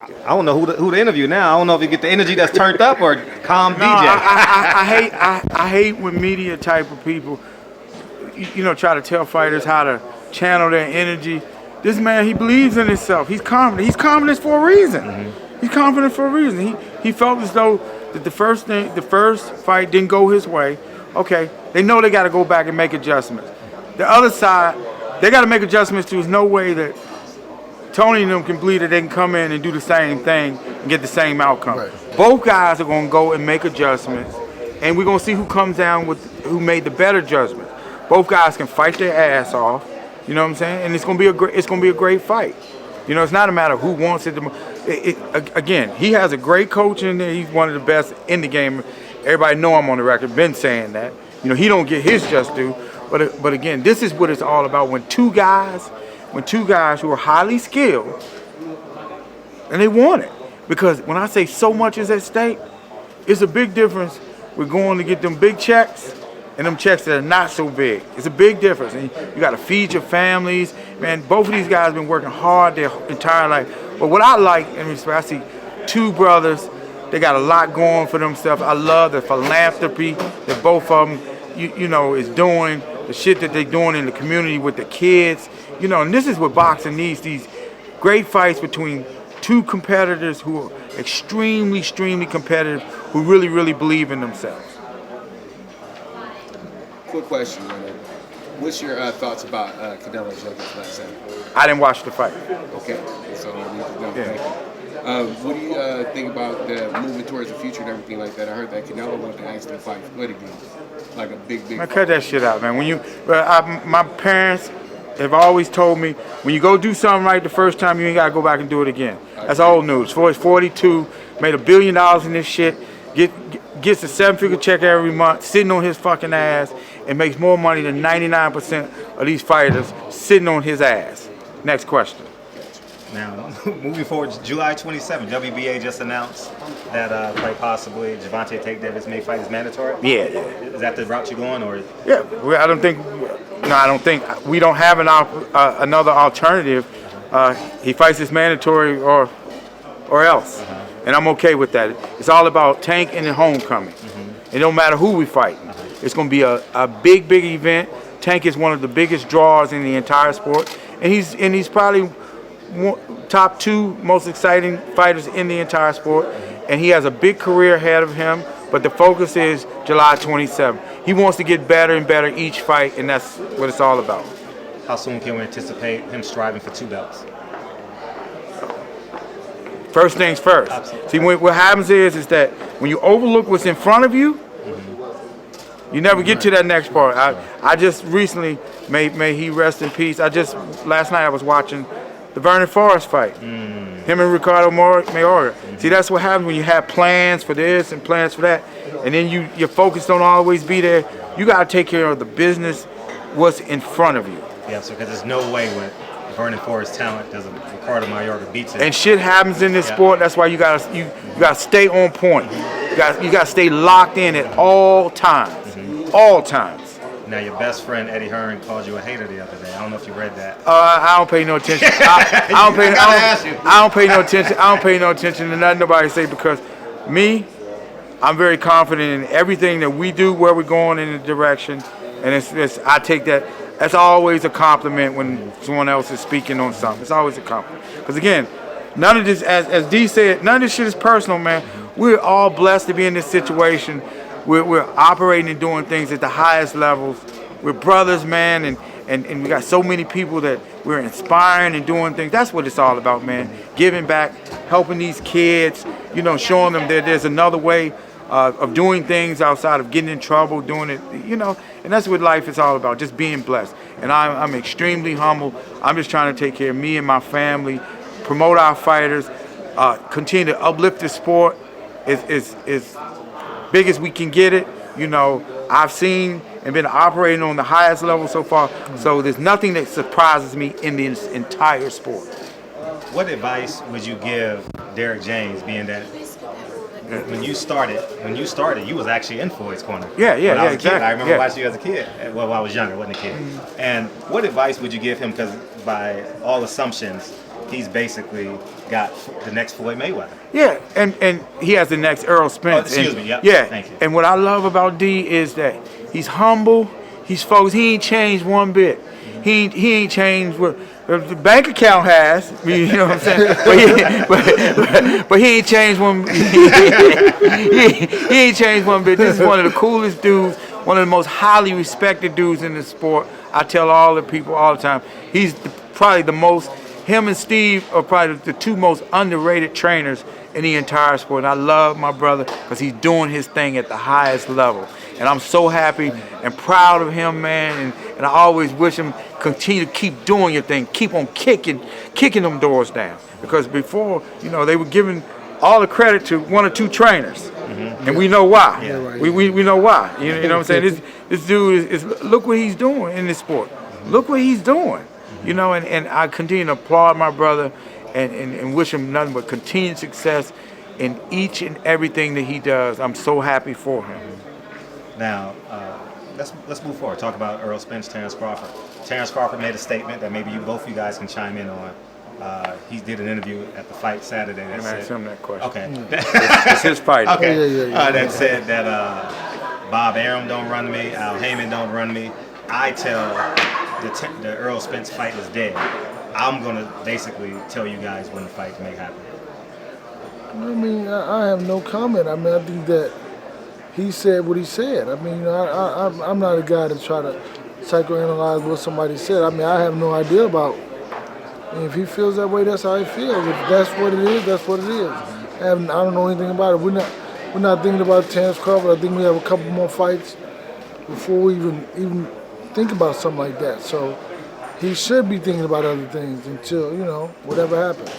I don't know who to interview now. I don't know if you get the energy that's turned up or calm No, DJ. I hate when media type of people, try to tell fighters how to channel their energy. This man, he believes in himself. He's confident. He's confident for a reason. He's confident for a reason. He felt as though that the first fight didn't go his way. Okay, they know they got to go back and make adjustments. The other side, they got to make adjustments too. There's no way that Tony and them can believe that they can come in and do the same thing and get the same outcome. Right. Both guys are going to go and make adjustments, and we're going to see who comes down with who made the better judgment. Both guys can fight their ass off. You know what I'm saying? And it's going to be a great fight. It's not a matter of who wants it the most. Again, he has a great coach in there. He's one of the best in the game. Everybody know I'm on the record, been saying that. He don't get his just due. But again, this is what it's all about. When two guys who are highly skilled, and they want it. Because when I say so much is at stake, it's a big difference. We're going to get them big checks and them checks that are not so big. It's a big difference. And you got to feed your families. Man, both of these guys have been working hard their entire life. But what I like, and I see two brothers, they got a lot going for themselves. I love the philanthropy that both of them, is doing, the shit that they're doing in the community with the kids. And this is what boxing needs, these great fights between two competitors who are extremely, extremely competitive, who really, really believe in themselves. Quick question, Leonard. What's your thoughts about Canelo Jacobs last night? I didn't watch the fight. Okay, so we need to know. Yeah. Thank you. What do you think about the moving towards the future and everything like that? I heard that Canelo wanted to actually fight Floyd again, like a big. Man, cut that shit out, man. My parents have always told me, when you go do something right the first time, you ain't gotta go back and do it again. That's old news. Floyd's 42, made $1 billion in this shit, gets a 7-figure check every month, sitting on his fucking ass, and makes more money than 99% of these fighters sitting on his ass. Next question. Now, moving forward, July 27th, WBA just announced that quite possibly Gervonta Tate Davis may fight is mandatory. Yeah. Is that the route you're going, or? Yeah, I don't think we don't have another alternative. He fights his mandatory or else, and I'm okay with that. It's all about Tank and the homecoming. It don't matter who we fight. It's going to be a big event. Tank is one of the biggest draws in the entire sport, and he's probably top 2 most exciting fighters in the entire sport, and he has a big career ahead of him. But the focus is July 27th. He wants to get better and better each fight, and that's what it's all about. How soon can we anticipate him striving for 2 belts? First things first. Absolutely. See, what happens is that when you overlook what's in front of you, you never get to that next part. I just recently, may he rest in peace, last night I was watching the Vernon Forrest fight. Him and Ricardo Mayorga. See, that's what happens when you have plans for this and plans for that, and then your focus don't always be there. You got to take care of the business, what's in front of you. Yeah, so because there's no way with Vernon Forrest's talent does Ricardo Mayorga beats it. And shit happens in this sport. That's why you gotta stay on point. You gotta stay locked in at all times. All times. Now, your best friend Eddie Hearn called you a hater the other day. I don't know if you read that. I don't pay no attention. I don't pay no attention. I don't pay no attention to nothing nobody say, because I'm very confident in everything that we do, where we're going in the direction, and I take that. That's always a compliment when someone else is speaking on something. It's always a compliment. Because again, none of this, as D said, none of this shit is personal, man. We're all blessed to be in this situation. We're operating and doing things at the highest levels. We're brothers, man, and we got so many people that we're inspiring and doing things. That's what it's all about, man. Giving back, helping these kids, showing them that there's another way of doing things outside of getting in trouble, doing it, and that's what life is all about, just being blessed. And I'm extremely humble. I'm just trying to take care of me and my family, promote our fighters, continue to uplift the sport as big as we can get it. I've seen and been operating on the highest level so far, so there's nothing that surprises me in this entire sport. What advice would you give Derrick James, being that when you started, you was actually in Floyd's corner? Yeah, exactly. I remember yeah. watching you as a kid. Well, when I was younger, I wasn't a kid. And what advice would you give him? Because by all assumptions, he's basically got the next Floyd Mayweather. Yeah, and he has the next Earl Spence. Excuse me, yep. Yeah, Thank you. And what I love about D is that he's humble, he's focused. He ain't changed one bit. He ain't changed what the bank account has. You know what I'm saying? But he ain't changed one. He ain't changed one bit. This is one of the coolest dudes, one of the most highly respected dudes in the sport. I tell all the people all the time. He's probably the most. Him and Steve are probably the two most underrated trainers in the entire sport. And I love my brother because he's doing his thing at the highest level. And I'm so happy and proud of him, man. And I always wish him continue to keep doing your thing. Keep on kicking them doors down. Because before, you know, they were giving all the credit to one or two trainers. And we know why. Yeah. Right. We know why. You know what I'm saying? This dude is look what he's doing in this sport. Look what he's doing. You know, and I continue to applaud my brother and wish him nothing but continued success in each and everything that he does. I'm so happy for him. Now, let's move forward. Talk about Earl Spence, Terrence Crawford. Terrence Crawford made a statement that maybe both you guys can chime in on. He did an interview at the fight Saturday. That said, Ask him that question. okay. It's his fight. Okay. Yeah. That said that Bob Arum don't run me, Al Heyman don't run me. I tell the Earl Spence fight is dead. I'm gonna basically tell you guys when the fight may happen. I mean, I have no comment. I mean, I think that he said what he said. I mean, I'm not a guy to try to psychoanalyze what somebody said. I mean, I have no idea about. And if he feels that way, that's how he feels. If that's what it is, that's what it is. I don't know anything about it. We're not thinking about Terrence Crawford. I think we have a couple more fights before we even think about something like that. So he should be thinking about other things until, you know, whatever happens.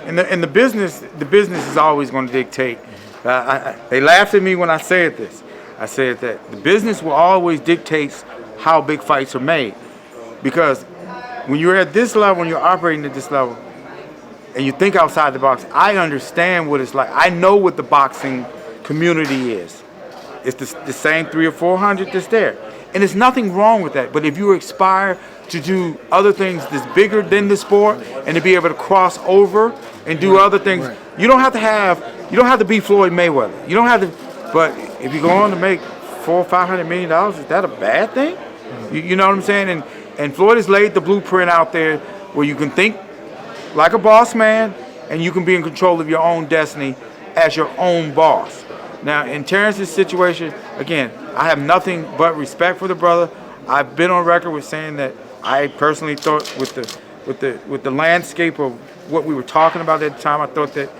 And the business is always going to dictate. They laughed at me when I said this. I said that the business will always dictate how big fights are made. Because when you're at this level, when you're operating at this level, and you think outside the box, I understand what it's like. I know what the boxing community is. It's the same 300 or 400 that's there. And there's nothing wrong with that. But if you aspire to do other things that's bigger than the sport and to be able to cross over and do other things, you don't have to be Floyd Mayweather. You don't have to, but if you go on to make $400 or $500 million, is that a bad thing? You know what I'm saying? And Floyd has laid the blueprint out there where you can think like a boss man and you can be in control of your own destiny as your own boss. Now, in Terrence's situation, again, I have nothing but respect for the brother. I've been on record with saying that I personally thought with the landscape of what we were talking about at the time, I thought that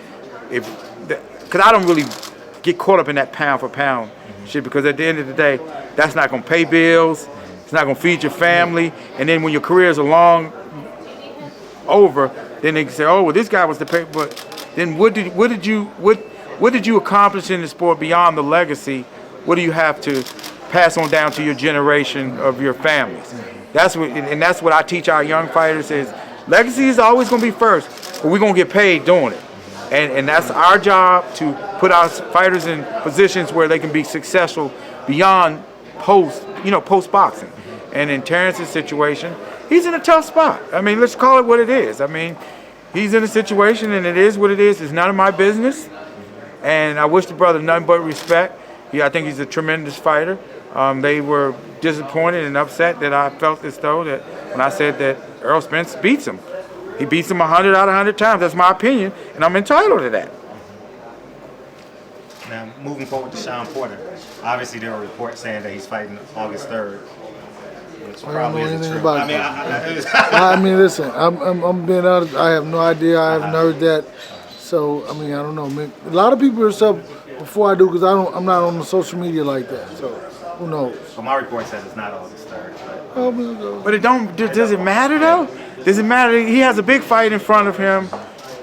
because I don't really get caught up in that pound for pound shit, because at the end of the day, that's not going to pay bills. It's not going to feed your family. And then when your career is over, then they can say, oh, well, this guy was the pay. But then what did you accomplish in the sport beyond the legacy? What do you have to pass on down to your generation of your families? That's what I teach our young fighters is legacy is always going to be first, but we're going to get paid doing it. And that's our job, to put our fighters in positions where they can be successful beyond post boxing. And in Terrence's situation, he's in a tough spot. I mean, let's call it what it is. I mean, he's in a situation, and it is what it is. It's none of my business. And I wish the brother nothing but respect. I think he's a tremendous fighter. They were disappointed and upset that I felt as though that when I said that Earl Spence beats him. He beats him 100 out of 100 times. That's my opinion, and I'm entitled to that. Now, moving forward to Sean Porter, obviously there were reports saying that he's fighting August 3rd. Which I don't probably know isn't anything true. about I mean, I mean, listen, I'm being honest. I have no idea. I haven't heard that. So, I mean, I don't know. I mean, a lot of people are stuff before I do, because I'm not on the social media like that. So, who knows? Well, my report says it's not August 3rd. But does it matter though? Does it matter? He has a big fight in front of him,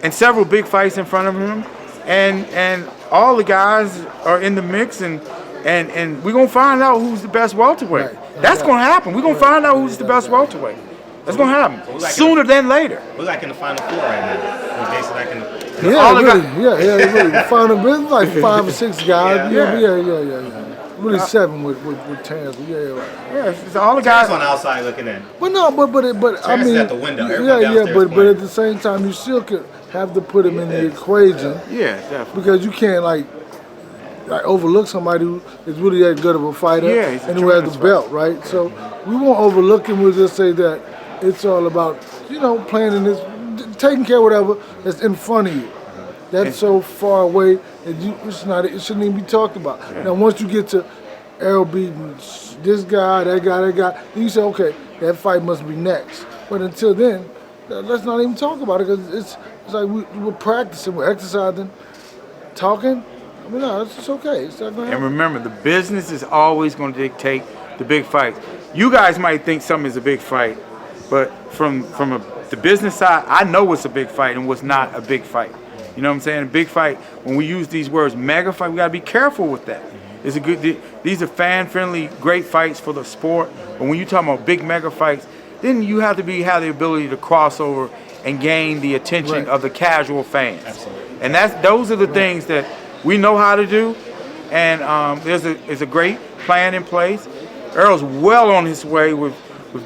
and several big fights in front of him, and all the guys are in the mix, and we're gonna find out who's the best welterweight. Right. That's gonna happen. We're gonna find out who's the best welterweight. That's gonna happen sooner than later. We're like in the final four right now. We're basically like in the Yeah, really. Yeah, really. We found a bit like 5 or 6 guys. Yeah. Really 7 with Terrence. Yeah. Yeah, it's all the Guys guys. on the outside looking in. But no, but I Terrence is mean, at the window. Everyone yeah, downstairs but playing. at the same time, you still could have to put him in the equation Yeah, definitely. because you can't like overlook somebody who is really that good of a fighter Yeah, he's a and who has tremendous the belt, right? So we won't overlook him. We'll just say that it's all about playing in this, taking care of whatever that's in front of you. That's so far away that it shouldn't even be talked about. Now, once you get to Errol beating this guy, that guy, then you say, okay, that fight must be next. But until then, let's not even talk about it because it's like we're practicing, we're exercising, talking. I mean, no, it's just okay. It's not gonna And happen. remember, the business is always going to dictate the big fights. You guys might think something is a big fight, but from the business side, I know what's a big fight and what's not a big fight. You know what I'm saying? A big fight, when we use these words, mega fight, we got to be careful with that. These are fan-friendly, great fights for the sport. But when you talk about big mega fights, then you have to have the ability to cross over and gain the attention of the casual fans. Absolutely. And those are the things that we know how to do. And there's a great plan in place. Earl's well on his way with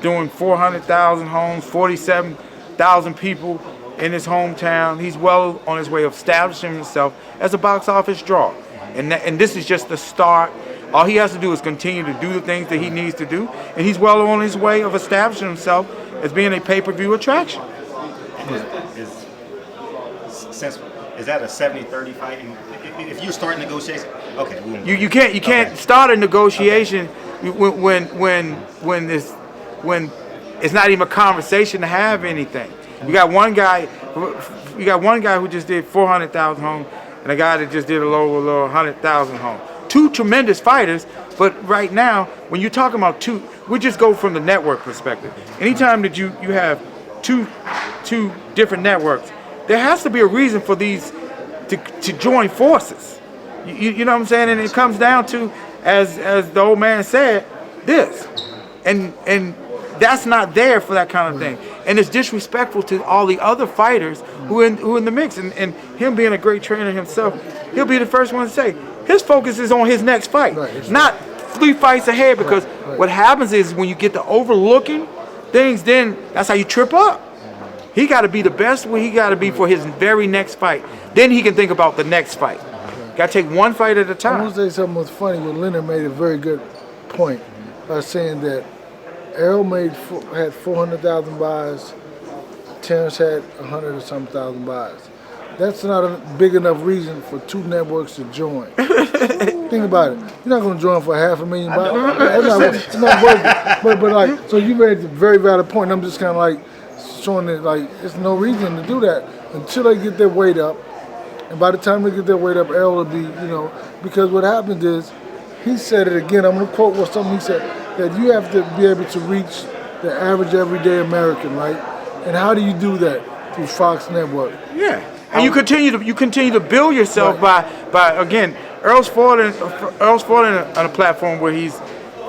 doing 400,000 homes, 47,000 people in his hometown. He's well on his way of establishing himself as a box office draw. And this is just the start. All he has to do is continue to do the things that he needs to do, and he's well on his way of establishing himself as being a pay-per-view attraction. Is that a 70-30 fight? If you start negotiations, okay. You can't start a negotiation when it's not even a conversation to have anything. You got one guy who just did 400,000 homes, and a guy that just did a little 100,000 homes. Two tremendous fighters, but right now, when you're talking about two, we just go from the network perspective. Anytime that you have two different networks, there has to be a reason for these to join forces. You know what I'm saying? And it comes down to, as the old man said, this, and that's not there for that kind of thing. And it's disrespectful to all the other fighters who in the mix. And him being a great trainer himself, he'll be the first one to say his focus is on his next fight, not 3 fights ahead. Because what happens is when you get to overlooking things, then that's how you trip up. He got to be the best where he got to be for his very next fight. Then he can think about the next fight. Got to take one fight at a I time. want to say something was funny, but Leonard made a very good point by saying that Errol had 400,000 buys, Terrence had 100 or some thousand buys. That's not a big enough reason for 2 networks to join. Think about it. You're not going to join for 500,000 buys. It's not worth it. But like, so you made a very valid point. I'm just kind of like showing that like there's no reason to do that until they get their weight up. And by the time they get their weight up, Errol will be, because what happens is, he said it again, I'm going to quote something he said, that you have to be able to reach the average everyday American, right? And how do you do that? Through Fox Network. Yeah. And you continue to build yourself by again, Earl's fought on a platform where he's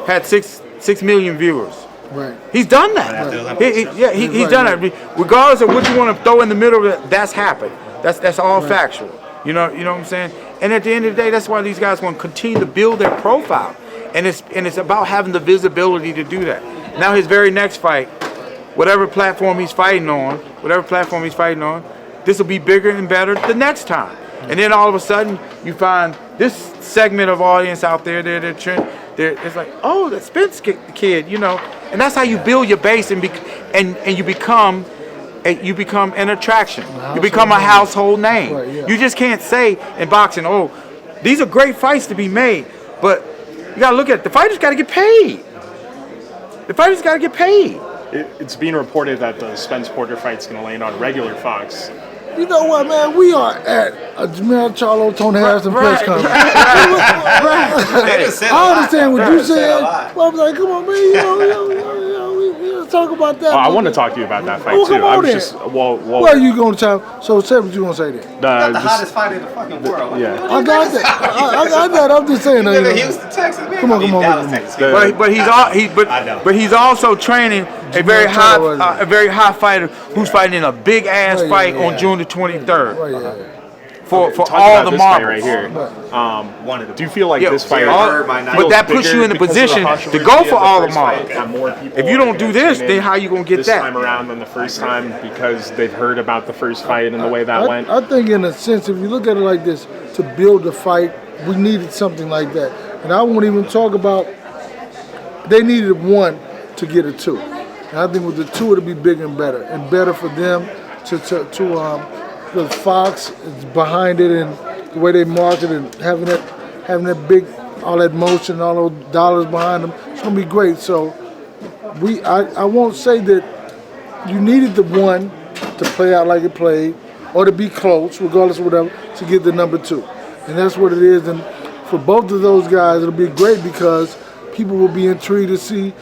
had 6 million viewers. Right. He's done that. He's done that. Regardless of what you want to throw in the middle of it, that's happened. That's all factual. You know what I'm saying? And at the end of the day, that's why these guys want to continue to build their profile. And it's about having the visibility to do that. Now his very next fight, whatever platform he's fighting on, this will be bigger and better the next time. And then all of a sudden, you find this segment of audience out there, it's like, oh, the Spence kid, And that's how you build your base and you become an attraction. You become a household name. Right, yeah. You just can't say in boxing, oh, these are great fights to be made, but you got to look at it. The fighters got to get paid. It's being reported that the Spence Porter fight's going to land on regular Fox. You know what, man? We are at a Jamel Charlo, Tony Harrison press conference. I understand what you said. But I'm like, come on, man. We talk about that. I want to talk to you about that fight Well, too. come I on was then. just What are you going to tell? So say what you going to say then. the hottest fight in the fucking world. Yeah. I got that. I got that. I'm just saying. You live in Houston, Texas, man. Come on. Dallas, Texas. But he's also training a very high fighter who's fighting in a big ass fight on June the 23rd. Right, yeah. for Talk all about the this fight marbles. right here. One of the. Do you feel like Yeah, this fight? but that puts you in the position to go for all the marbles. If you don't do this, then how you gonna get this that? time around than the first time because they've heard about the first fight and the way that went? I think in a sense, if you look at it like this, to build a fight, we needed something like that. And I won't even talk about, they needed one to get a two. And I think with the two, it'll be bigger and better for them the Fox is behind it and the way they market and having that big, all that motion, all those dollars behind them. It's gonna be great. So I won't say that you needed the one to play out like it played or to be close, regardless of whatever, to get the number two. And that's what it is. And for both of those guys, it'll be great because people will be intrigued to see